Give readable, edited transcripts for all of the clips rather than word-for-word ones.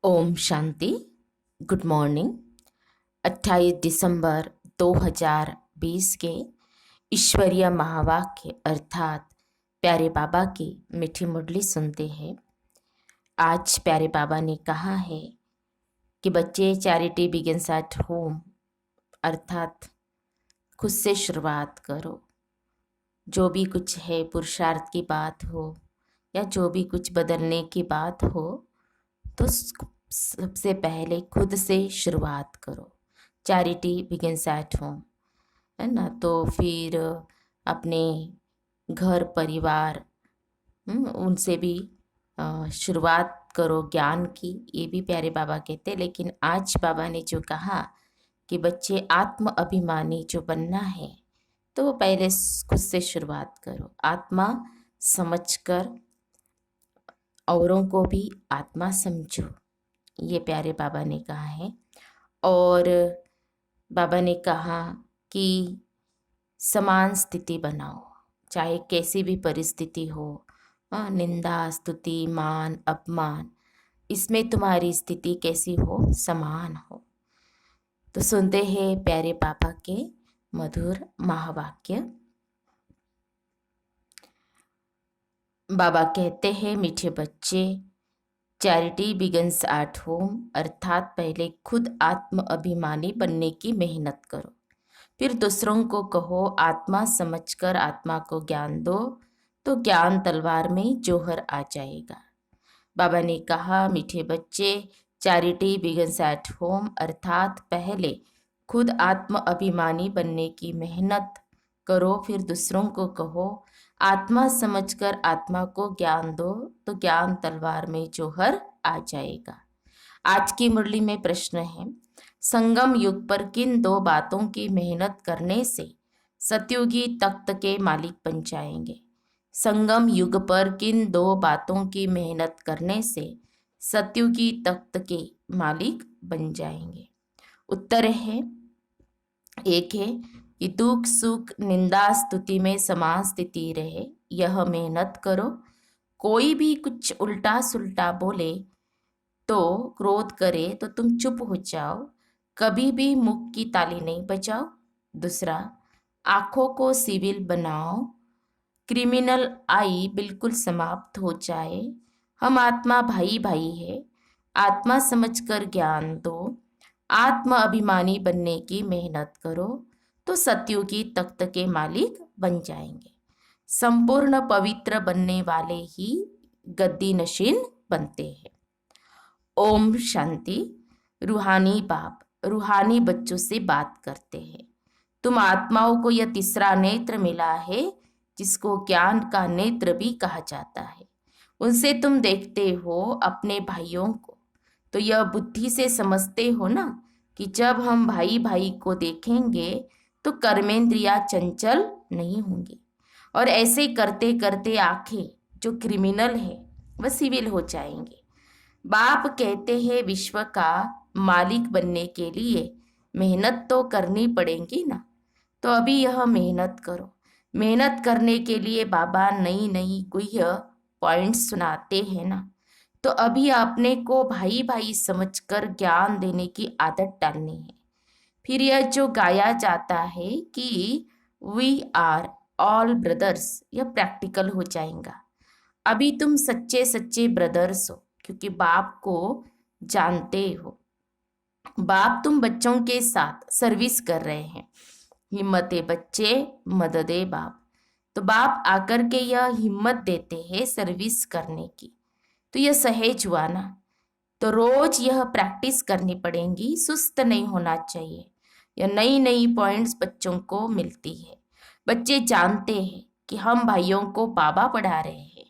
Om Shanti. Good morning. 28 दिसंबर 2020 के ईश्वरीय महावाक्य अर्थात प्यारे बाबा की मीठी मुरली सुनते हैं। आज प्यारे बाबा ने कहा है कि बच्चे, चैरिटी बिगिंस एट होम, अर्थात खुद से शुरुआत करो। जो भी कुछ है, पुरुषार्थ की बात हो या जो भी कुछ बदलने की बात हो, तो सबसे पहले खुद से शुरुआत करो। चैरिटी बिगिंस एट होम, है ना। तो फिर अपने घर परिवार उनसे भी शुरुआत करो ज्ञान की। ये भी प्यारे बाबा कहते। लेकिन आज बाबा ने जो कहा कि बच्चे आत्म अभिमानी जो बनना है, तो वो पहले खुद से शुरुआत करो। आत्मा समझकर औरों को भी आत्मा समझो, ये प्यारे बाबा ने कहा है। और बाबा ने कहा कि समान स्थिति बनाओ, चाहे कैसी भी परिस्थिति हो। निंदा, स्तुति, मान, अपमान, इसमें तुम्हारी स्थिति कैसी हो, समान हो। तो सुनते हैं प्यारे बाबा के मधुर महावाक्य। बाबा कहते हैं, मीठे बच्चे, चैरिटी बिगिंस एट होम, अर्थात पहले खुद आत्म अभिमानी बनने की मेहनत करो, फिर दूसरों को कहो। आत्मा समझकर आत्मा को ज्ञान दो, तो ज्ञान तलवार में जोहर आ जाएगा। बाबा ने कहा, मीठे बच्चे, चैरिटी बिगिंस एट होम, अर्थात पहले खुद आत्म अभिमानी बनने की मेहनत करो, फिर दूसरों को कहो। आत्मा समझकर आत्मा को ज्ञान दो, तो ज्ञान तलवार में जोहर आ जाएगा। आज की मुरली में प्रश्न है, संगम युग पर किन दो बातों की मेहनत करने से सतयुगी तख्त के मालिक बन जाएंगे? संगम युग पर किन दो बातों की मेहनत करने से सतयुगी तख्त के मालिक बन जाएंगे? उत्तर है, एक है कि दुख सुख निंदा स्तुति में समान स्थिति रहे, यह मेहनत करो। कोई भी कुछ उल्टा सुल्टा बोले तो क्रोध करे तो तुम चुप हो जाओ, कभी भी मुख की ताली नहीं बजाओ। दूसरा, आंखों को सिविल बनाओ, क्रिमिनल आई बिल्कुल समाप्त हो जाए। हम आत्मा भाई भाई है, आत्मा समझकर ज्ञान दो। आत्म अभिमानी बनने की मेहनत करो, तो सतयुगी तख्त के मालिक बन जाएंगे। संपूर्ण पवित्र बनने वाले ही गद्दी नशीन बनते हैं। ओम शांति। रूहानी बाप रूहानी बच्चों से बात करते हैं। तुम आत्माओं को यह तीसरा नेत्र मिला है, जिसको ज्ञान का नेत्र भी कहा जाता है। उनसे तुम देखते हो अपने भाइयों को, तो यह बुद्धि से समझते हो ना कि जब हम भाई भाई को देखेंगे तो कर्मेंद्रिया चंचल नहीं होंगी, और ऐसे करते करते आंखें जो क्रिमिनल है वह सिविल हो जाएंगे। बाप कहते हैं, विश्व का मालिक बनने के लिए मेहनत तो करनी पड़ेगी ना, तो अभी यह मेहनत करो। मेहनत करने के लिए बाबा नई नई गुह्य पॉइंट्स सुनाते हैं ना, तो अभी अपने को भाई भाई समझकर ज्ञान देने की आदत डालनी है। फिर यह जो गाया जाता है कि वी आर ऑल ब्रदर्स, यह प्रैक्टिकल हो जाएगा। अभी तुम सच्चे सच्चे ब्रदर्स हो, क्योंकि बाप को जानते हो। बाप तुम बच्चों के साथ सर्विस कर रहे हैं। हिम्मते बच्चे, मददे बाप। तो बाप आकर के यह हिम्मत देते हैं सर्विस करने की, तो यह सहज हुआ ना। तो रोज यह प्रैक्टिस करनी पड़ेगी, सुस्त नहीं होना चाहिए। यह नई नई पॉइंट्स बच्चों को मिलती है। बच्चे जानते हैं कि हम भाइयों को बाबा पढ़ा रहे हैं,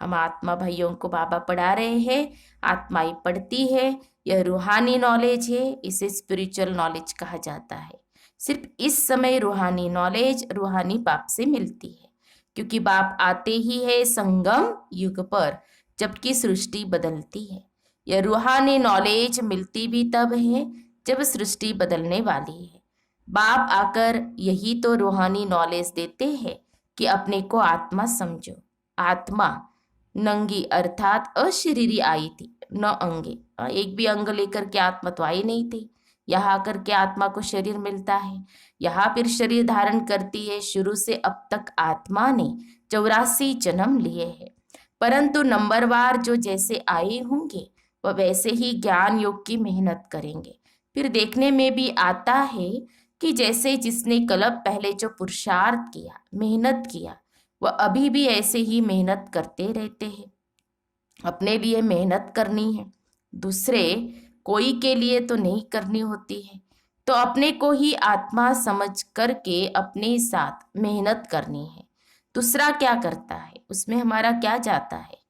हम आत्मा भाइयों को बाबा पढ़ा रहे हैं, आत्माएं पढ़ती है। यह रूहानी नॉलेज है, इसे स्पिरिचुअल नॉलेज कहा जाता है। सिर्फ इस समय रूहानी नॉलेज रूहानी बाप से मिलती है, क्योंकि बाप आते ही है संगम युग पर, जबकि सृष्टि बदलती है। यह रूहानी नॉलेज मिलती भी तब है जब सृष्टि बदलने वाली है। बाप आकर यही तो रूहानी नॉलेज देते हैं कि अपने को आत्मा समझो। आत्मा नंगी अर्थात अशरीरी आई थी, न अंगे। एक भी अंग लेकर के आत्मा तो आई नहीं थी, यहाँ आकर के आत्मा को शरीर मिलता है, यहाँ फिर शरीर धारण करती है। शुरू से अब तक आत्मा ने 84 जन्म लिए हैं, परंतु नंबरवार जो जैसे आए होंगे वह वैसे ही ज्ञान योग की मेहनत करेंगे। फिर देखने में भी आता है कि जैसे जिसने कल्प पहले जो पुरुषार्थ किया, मेहनत किया, वह अभी भी ऐसे ही मेहनत करते रहते हैं। अपने लिए मेहनत करनी है, दूसरे कोई के लिए तो नहीं करनी होती है। तो अपने को ही आत्मा समझ करके अपने साथ मेहनत करनी है। दूसरा क्या करता है, उसमें हमारा क्या जाता है।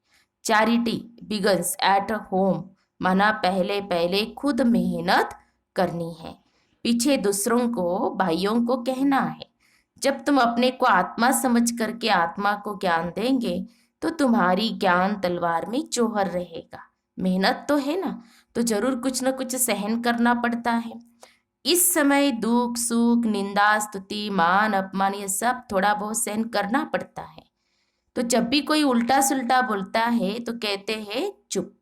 चैरिटी बिगन्स एट होम, माना पहले पहले खुद मेहनत करनी है, पीछे दूसरों को, भाइयों को कहना है। जब तुम अपने को आत्मा समझ करके आत्मा को ज्ञान देंगे तो तुम्हारी ज्ञान तलवार में जोहर रहेगा। मेहनत तो है ना, तो जरूर कुछ न कुछ सहन करना पड़ता है। इस समय दुख सुख निंदा स्तुति मान अपमान ये सब थोड़ा बहुत सहन करना पड़ता है। तो जब भी कोई उल्टा सुल्टा बोलता है तो कहते हैं चुप।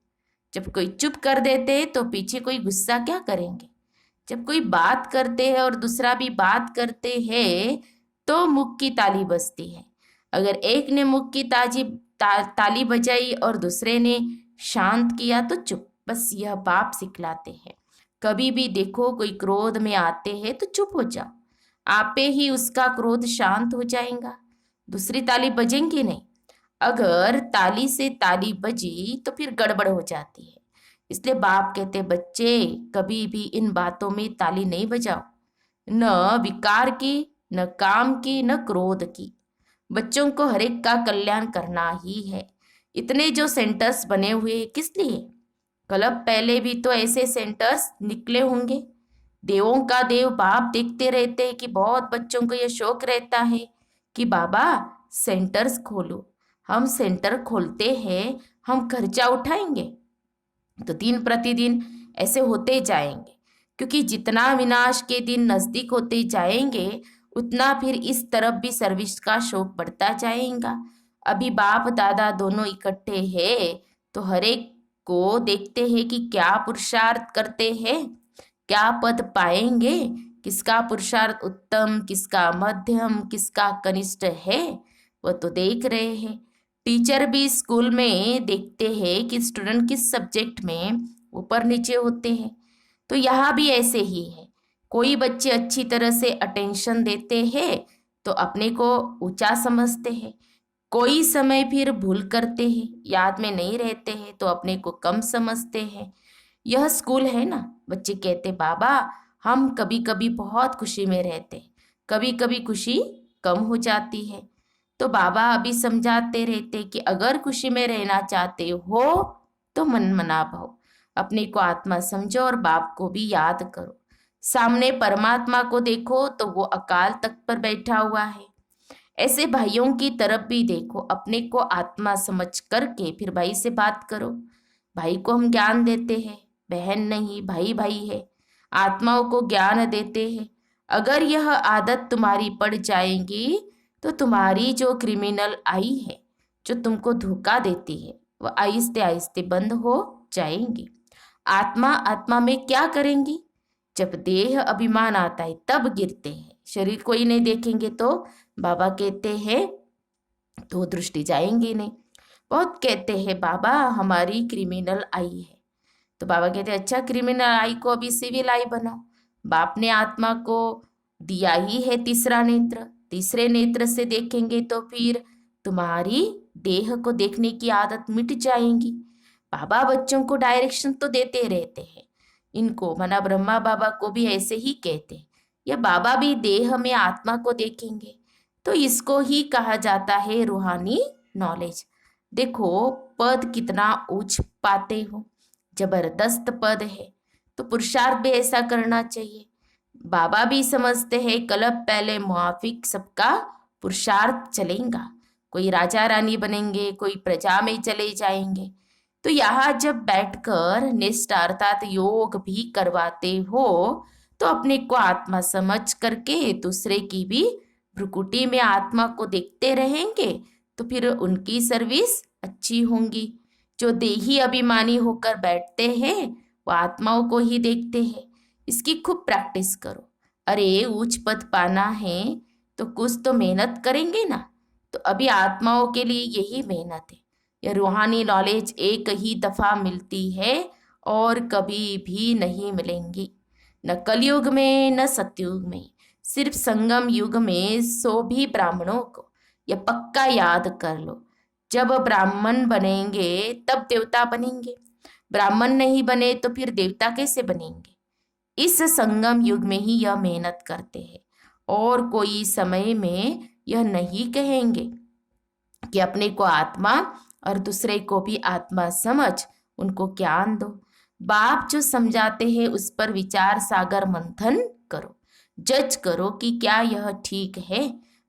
जब कोई चुप कर देते हैं तो पीछे कोई गुस्सा क्या करेंगे। जब कोई बात करते हैं और दूसरा भी बात करते हैं तो मुख की ताली बजती है। अगर एक ने मुख की ताली बजाई और दूसरे ने शांत किया तो चुप। बस यह बाप सिखलाते हैं। कभी भी देखो कोई क्रोध में आते हैं तो चुप हो जाओ, आपे ही उसका क्रोध शांत हो जाएगा, दूसरी ताली बजेंगी नहीं। अगर ताली से ताली बजी तो फिर गड़बड़ हो जाती है। इसलिए बाप कहते बच्चे कभी भी इन बातों में ताली नहीं बजाओ, न विकार की, न काम की, न क्रोध की। बच्चों को हर एक का कल्याण करना ही है। इतने जो सेंटर्स बने हुए हैं किस लिए। कल्प पहले भी तो ऐसे सेंटर्स निकले होंगे। देवों का देव बाप देखते रहते हैं कि बहुत बच्चों को यह शौक रहता है कि बाबा सेंटर्स खोलो। हम सेंटर खोलते हैं, हम खर्चा उठाएंगे तो दिन प्रतिदिन ऐसे होते जाएंगे, क्योंकि जितना विनाश के दिन नजदीक होते जाएंगे उतना फिर इस तरफ भी सर्विस का शौक बढ़ता जाएगा। अभी बाप दादा दोनों इकट्ठे हैं तो हर एक को देखते हैं कि क्या पुरुषार्थ करते हैं, क्या पद पाएंगे, किसका पुरुषार्थ उत्तम, किसका मध्यम, किसका कनिष्ठ है, वह तो देख रहे हैं। टीचर भी स्कूल में देखते हैं कि स्टूडेंट किस सब्जेक्ट में ऊपर नीचे होते हैं। तो यहाँ भी ऐसे ही है। कोई बच्चे अच्छी तरह से अटेंशन देते हैं तो अपने को ऊंचा समझते हैं, कोई समय फिर भूल करते हैं, याद में नहीं रहते हैं तो अपने को कम समझते हैं। यह स्कूल है ना। बच्चे कहते बाबा हम कभी कभी बहुत खुशी में रहते, कभी कभी खुशी कम हो जाती है। तो बाबा अभी समझाते रहते कि अगर खुशी में रहना चाहते हो तो मन मना भाव, अपने को आत्मा समझो और बाप को भी याद करो। सामने परमात्मा को देखो तो वो अकाल तख्त पर बैठा हुआ है। ऐसे भाइयों की तरफ भी देखो, अपने को आत्मा समझ करके फिर भाई से बात करो। भाई को हम ज्ञान देते हैं, बहन नहीं, भाई भाई है, आत्माओं को ज्ञान देते हैं। अगर यह आदत तुम्हारी पड़ जाएगी तो तुम्हारी जो क्रिमिनल आई है, जो तुमको धोखा देती है, वह आहिस्ते आहिस्ते बंद हो जाएंगी। आत्मा आत्मा में क्या करेंगी, जब देह अभिमान आता है तब गिरते हैं। शरीर को ही नहीं देखेंगे तो बाबा कहते हैं तो दृष्टि जाएंगी नहीं। बहुत कहते हैं बाबा हमारी क्रिमिनल आई है, तो बाबा कहते हैं अच्छा क्रिमिनल आई को अभी सिविल आई बनाओ। बाप ने आत्मा को दिया ही है तीसरा नेत्र, तीसरे नेत्र से देखेंगे तो फिर तुम्हारी देह को देखने की आदत मिट जाएगी। बाबा बच्चों को डायरेक्शन तो देते रहते हैं। इनको मना ब्रह्मा बाबा को भी ऐसे ही कहते हैं। यह बाबा भी देह में आत्मा को देखेंगे तो इसको ही कहा जाता है रूहानी नॉलेज। देखो पद कितना उच्च पाते हो, जबरदस्त पद है, तो पुरुषार्थ भी ऐसा करना चाहिए। बाबा भी समझते हैं कल्प पहले मुआफिक सबका पुरुषार्थ चलेगा, कोई राजा रानी बनेंगे, कोई प्रजा में चले जाएंगे। तो यहाँ जब बैठकर निष्ठा अर्थात योग भी करवाते हो तो अपने को आत्मा समझ करके दूसरे की भी भ्रुकुटी में आत्मा को देखते रहेंगे तो फिर उनकी सर्विस अच्छी होंगी। जो देही अभिमानी होकर बैठते हैं वो आत्माओं को ही देखते हैं। इसकी खूब प्रैक्टिस करो। अरे उच्च पद पाना है तो कुछ तो मेहनत करेंगे ना। तो अभी आत्माओं के लिए यही मेहनत है। यह रूहानी नॉलेज एक ही दफा मिलती है और कभी भी नहीं मिलेंगी, न कलयुग में न सतयुग में, सिर्फ संगम युग में। सो भी ब्राह्मणों को यह पक्का याद कर लो, जब ब्राह्मण बनेंगे तब देवता बनेंगे, ब्राह्मण नहीं बने तो फिर देवता कैसे बनेंगे। इस संगम युग में ही यह मेहनत करते हैं और कोई समय में यह नहीं कहेंगे कि अपने को आत्मा और दूसरे को भी आत्मा समझ उनको ज्ञान दो। बाप जो समझाते हैं उस पर विचार सागर मंथन करो, जज करो कि क्या यह ठीक है,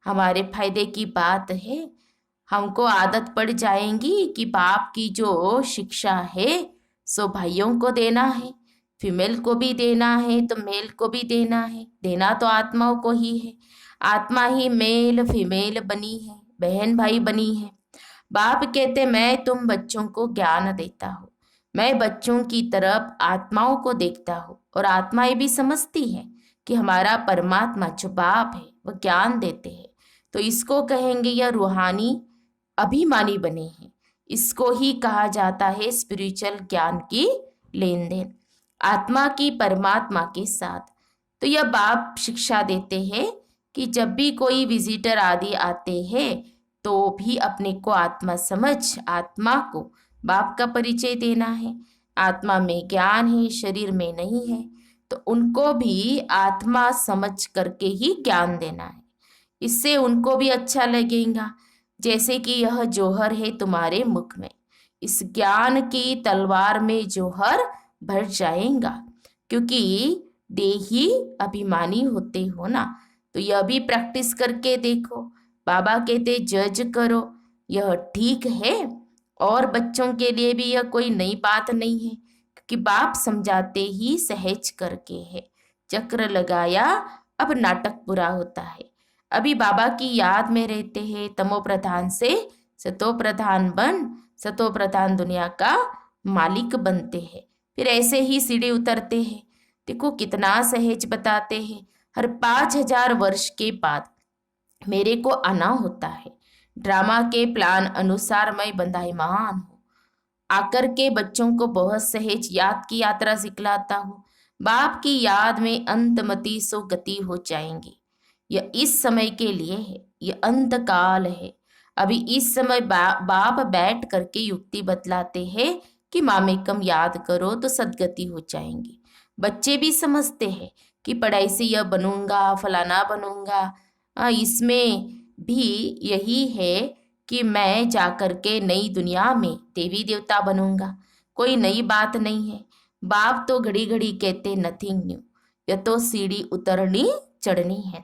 हमारे फायदे की बात है। हमको आदत पड़ जाएंगी कि बाप की जो शिक्षा है सो भाइयों को देना है, फीमेल को भी देना है तो मेल को भी देना है। देना तो आत्माओं को ही है। आत्मा ही मेल फीमेल बनी है, बहन भाई बनी है। बाप कहते मैं तुम बच्चों को ज्ञान देता हूँ, मैं बच्चों की तरफ आत्माओं को देखता हूँ और आत्माएं भी समझती हैं कि हमारा परमात्मा जो बाप है वह ज्ञान देते हैं। तो इसको कहेंगे यह रूहानी अभिमानी बने हैं। इसको ही कहा जाता है स्पिरिचुअल ज्ञान की लेन देन आत्मा की परमात्मा के साथ। तो यह बाप शिक्षा देते हैं कि जब भी कोई विजिटर आदि आते हैं तो भी अपने को आत्मा समझ आत्मा को बाप का परिचय देना है। आत्मा में ज्ञान है, शरीर में नहीं है, तो उनको भी आत्मा समझ करके ही ज्ञान देना है। इससे उनको भी अच्छा लगेगा। जैसे कि यह जौहर है तुम्हारे मुख में, इस ज्ञान की तलवार में जौहर भर जाएगा। क्योंकि देही अभिमानी होते हो ना, तो यह भी प्रैक्टिस करके देखो। बाबा कहते जज करो, यह ठीक है। और बच्चों के लिए भी यह कोई नई बात नहीं है, क्योंकि बाप समझाते ही सहज करके है। चक्र लगाया अब नाटक पूरा होता है। अभी बाबा की याद में रहते हैं, तमो प्रधान से सतो प्रधान बन, सतो प्रधान दुनिया का मालिक बनते हैं। फिर ऐसे ही सीढ़ी उतरते हैं। देखो कितना सहज बताते हैं। हर 5000 वर्ष के बाद मेरे को आना होता है। ड्रामा के प्लान अनुसार मैं बंधाईमान हूँ। आकर के बच्चों को बहुत सहज याद की यात्रा सिखलाता हूँ। बाप की याद में अंतमति सो गति हो जाएंगी। यह इस समय के लिए है, यह अंत काल है। अभी इस समय बाप बैठ करके युक्ति बतलाते हैं कि मामेकम याद करो तो सदगति हो जाएंगी। बच्चे भी समझते हैं कि पढ़ाई से यह बनूंगा फलाना बनूंगा। इसमें भी यही है कि मैं जाकर के नई दुनिया में देवी देवता बनूंगा। कोई नई बात नहीं है। बाप तो घड़ी घड़ी कहते नथिंग न्यू, यह तो सीढ़ी उतरनी चढ़नी है।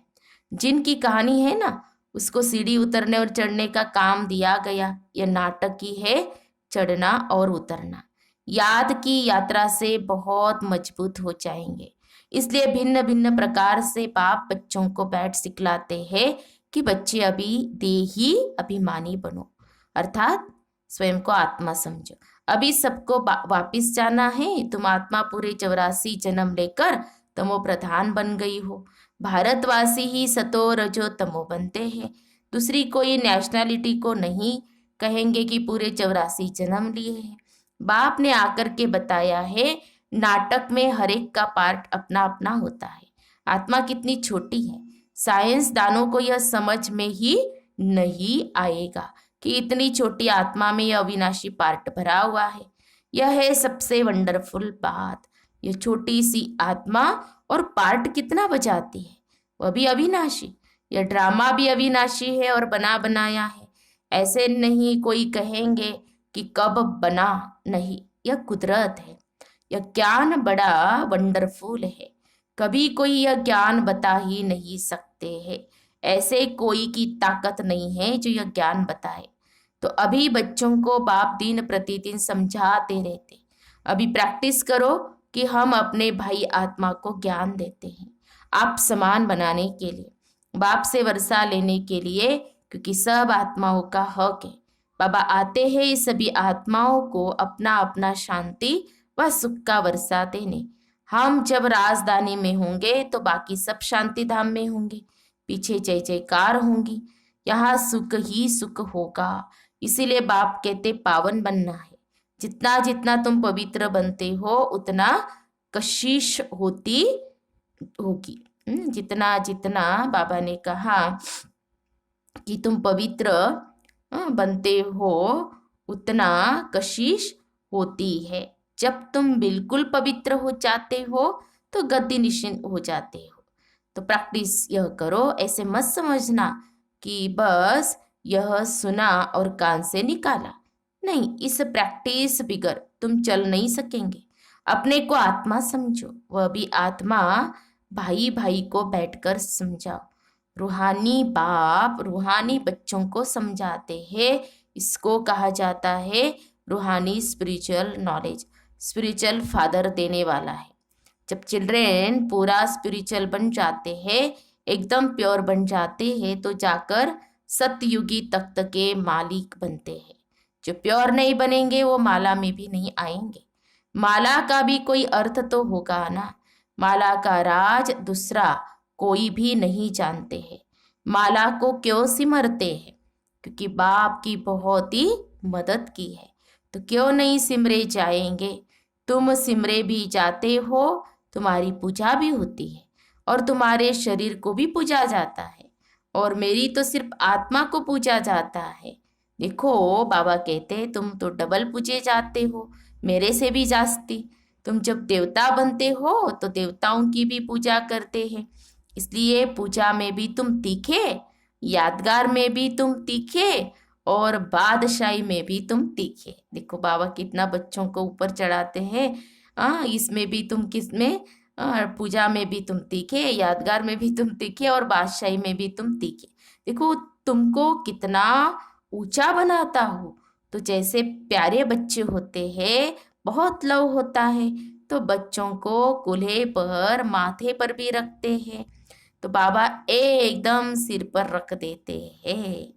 जिनकी कहानी है ना उसको सीढ़ी उतरने और चढ़ने का काम दिया गया। यह नाटक ही है, चढ़ना और उतरना। याद की यात्रा से बहुत मजबूत हो जाएंगे। इसलिए भिन्न भिन्न प्रकार से बाप बच्चों को बैठ सिखलाते हैं कि बच्चे अभी देही अभिमानी बनो, अर्थात स्वयं को आत्मा समझो। अभी सबको वापिस जाना है। तुम आत्मा पूरे 84 जन्म लेकर तमो प्रधान बन गई हो। भारतवासी ही सतो रजो तमो बनते हैं। दूसरी कोई नेशनैलिटी को नहीं कहेंगे कि पूरे 84 जन्म लिए हैं। बाप ने आकर के बताया है नाटक में हर एक का पार्ट अपना अपना होता है। आत्मा कितनी छोटी है, साइंस दानों को यह समझ में ही नहीं आएगा कि इतनी छोटी आत्मा में यह अविनाशी पार्ट भरा हुआ है। यह है सबसे वंडरफुल बात। यह छोटी सी आत्मा और पार्ट कितना बजाती है, वह भी अविनाशी। यह ड्रामा भी अविनाशी है और बना बनाया है। ऐसे नहीं कोई कहेंगे कि कब बना, नहीं, यह कुदरत है। यह ज्ञान बड़ा वंडरफुल है। कभी कोई यह ज्ञान बता ही नहीं सकते हैं। ऐसे कोई की ताकत नहीं है जो यह ज्ञान बताए। तो अभी बच्चों को बाप दिन प्रतिदिन समझाते रहते। अभी प्रैक्टिस करो कि हम अपने भाई आत्मा को ज्ञान देते हैं, आप समान बनाने के लिए, बाप से वर्षा लेने के लिए, क्योंकि सब आत्माओं का हक है। बाबा आते हैं इस सभी आत्माओं को अपना अपना शांति व सुख का वर्षा देने। हम जब राजधानी में होंगे तो बाकी सब शांति धाम में होंगे, पीछे जय जयकार होंगी, यहाँ सुख ही सुख होगा। इसीलिए बाप कहते पावन बनना है। जितना जितना तुम पवित्र बनते हो उतना कशिश होती होगी। जितना जितना बाबा ने कहा कि तुम पवित्र बनते हो उतना कशिश होती है। जब तुम बिल्कुल पवित्र हो जाते हो तो गद्दी निश्चिंत हो जाते हो। तो प्रैक्टिस यह करो, ऐसे मत समझना कि बस यह सुना और कान से निकाला। नहीं, इस प्रैक्टिस बिगर तुम चल नहीं सकेंगे। अपने को आत्मा समझो, वह भी आत्मा भाई भाई को बैठकर समझाओ। रूहानी बाप रूहानी बच्चों को समझाते हैं। इसको कहा जाता है रूहानी स्पिरिचुअल नॉलेज। स्पिरिचुअल फादर देने वाला है। जब चिल्ड्रेन पूरा स्पिरिचुअल बन जाते हैं, एकदम प्योर बन जाते हैं, तो जाकर सतयुगी तख्त के मालिक बनते हैं। जो प्योर नहीं बनेंगे वो माला में भी नहीं आएंगे। माला का भी कोई अर्थ तो होगा ना। माला का राज दूसरा कोई भी नहीं जानते हैं। माला को क्यों सिमरते हैं? क्योंकि बाप की बहुत ही मदद की है। तो क्यों नहीं सिमरे जाएंगे? तुम सिमरे भी जाते हो, तुम्हारी पूजा भी होती है और तुम्हारे शरीर को भी पूजा जाता है, और मेरी तो सिर्फ आत्मा को पूजा जाता है। देखो बाबा कहते तुम तो डबल पूजे जाते हो, मेरे से भी जास्ती। तुम जब देवता बनते हो तो देवताओं की भी पूजा करते हैं, इसलिए पूजा में भी तुम तीखे, यादगार में भी तुम तीखे, और बादशाही में भी तुम तीखे। देखो बाबा कितना बच्चों को ऊपर चढ़ाते हैं। इसमें भी तुम किसमें, पूजा में भी तुम तीखे, यादगार में भी तुम तीखे, और बादशाही में भी तुम तीखे। देखो तुमको कितना ऊंचा बनाता हो। तो जैसे प्यारे बच्चे होते हैं, बहुत लव होता है, तो बच्चों को कूल्हे पर माथे पर भी रखते हैं। तो बाबा एकदम सिर पर रख देते हैं।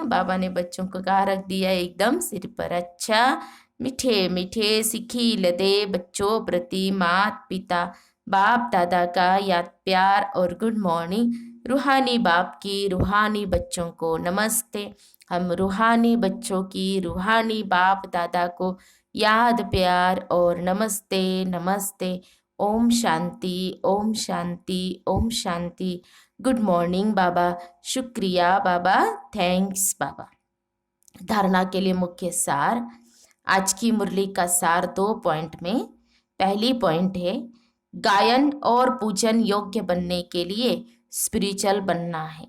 बाबा ने बच्चों को कहा रख दिया एकदम सिर पर। अच्छा, मीठे मीठे सिखिल दे बच्चों प्रति मात पिता बाप दादा का याद प्यार और गुड मॉर्निंग। रूहानी बाप की रूहानी बच्चों को नमस्ते। हम रूहानी बच्चों की रूहानी बाप दादा को याद प्यार और नमस्ते नमस्ते। ओम शांति ओम शांति ओम शांति। गुड मॉर्निंग बाबा, शुक्रिया बाबा, थैंक्स बाबा। धारणा के लिए मुख्य सार। आज की मुरली का सार 2 पॉइंट में। पहली पॉइंट है, गायन और पूजन योग्य बनने के लिए स्पिरिचुअल बनना है,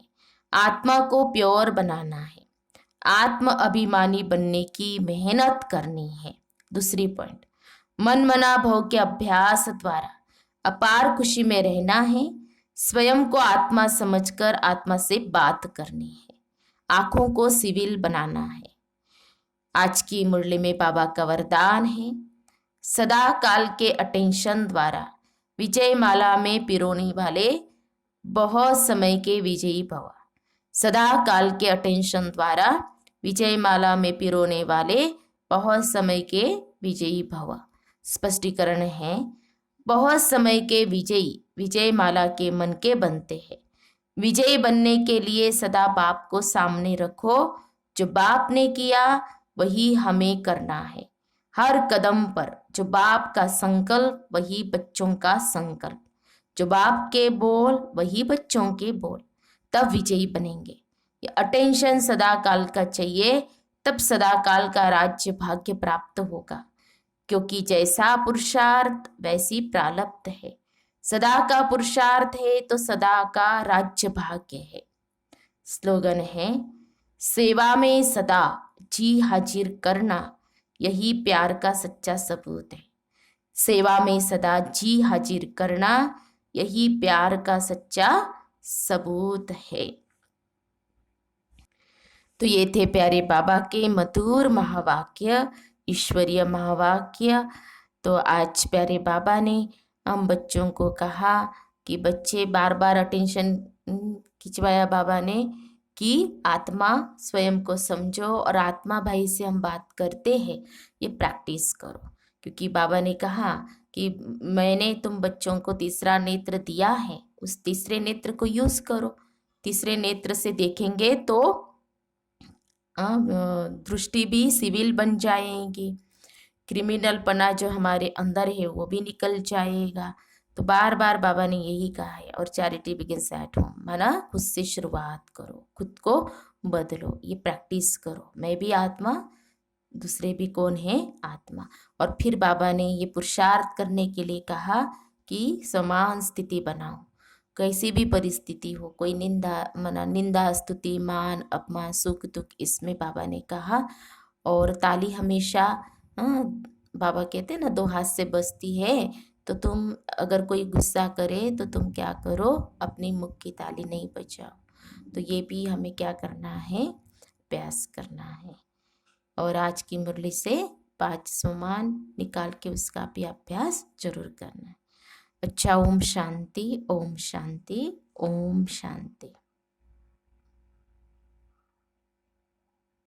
आत्मा को प्योर बनाना है, आत्म अभिमानी बनने की मेहनत करनी है। दूसरी पॉइंट, मन मना भाव के अभ्यास द्वारा अपार खुशी में रहना है, स्वयं को आत्मा समझकर आत्मा से बात करनी है, आंखों को सिविल बनाना है। आज की मुरली में बाबा का वरदान है, सदा काल के अटेंशन द्वारा विजय माला में पिरोने वाले बहुत समय के विजयी भव। सदा काल के अटेंशन द्वारा विजय माला में पिरोने वाले बहुत समय के विजयी भव। स्पष्टीकरण है, बहुत समय के विजयी विजय माला के मन के बनते हैं। विजयी बनने के लिए सदा बाप को सामने रखो। जो बाप ने किया वही हमें करना है। हर कदम पर जो बाप का संकल्प वही बच्चों का संकल्प, जो बाप के बोल वही बच्चों के बोल, तब विजयी बनेंगे। ये अटेंशन सदा काल का चाहिए, तब सदा काल का राज्य भाग्य प्राप्त होगा। क्योंकि जैसा पुरुषार्थ वैसी प्रारब्ध है। सदा का पुरुषार्थ है तो सदा का राज्य भाग्य है। स्लोगन है, सेवा में सदा जी हाजिर करना, यही प्यार का सच्चा सबूत है। सेवा में सदा जी हाजिर करना, यही प्यार का सच्चा सबूत है। तो ये थे प्यारे बाबा के मधुर महावाक्य, ईश्वरीय महावाक्य। तो आज प्यारे बाबा ने हम बच्चों को कहा कि बच्चे बार बार अटेंशन खिंचवाया बाबा ने कि आत्मा स्वयं को समझो और आत्मा भाई से हम बात करते हैं, ये प्रैक्टिस करो। क्योंकि बाबा ने कहा कि मैंने तुम बच्चों को तीसरा नेत्र दिया है, उस तीसरे नेत्र को यूज करो। तीसरे नेत्र से देखेंगे तो दृष्टि भी सिविल बन जाएगी, क्रिमिनल पना जो हमारे अंदर है वो भी निकल जाएगा। तो बार बार बाबा ने यही कहा है। और चैरिटी बिगिंस एट होम, माना खुद से शुरुआत करो, खुद को बदलो, ये प्रैक्टिस करो। मैं भी आत्मा, दूसरे भी कौन है? आत्मा। और फिर बाबा ने ये पुरुषार्थ करने के लिए कहा कि समान स्थिति बनाओ, कैसी भी परिस्थिति हो, कोई निंदा स्तुति मान अपमान सुख दुख, इसमें बाबा ने कहा। और ताली हमेशा, बाबा कहते हैं ना, दो हाथ से बजती है। तो तुम अगर कोई गुस्सा करे तो तुम क्या करो, अपनी मुख की ताली नहीं बजाओ। तो ये भी हमें क्या करना है, अभ्यास करना है। और आज की मुरली से 5 सोमान निकाल के उसका भी अभ्यास जरूर करना है। अच्छा, ओम शांति, ओम शांति, ओम शांति।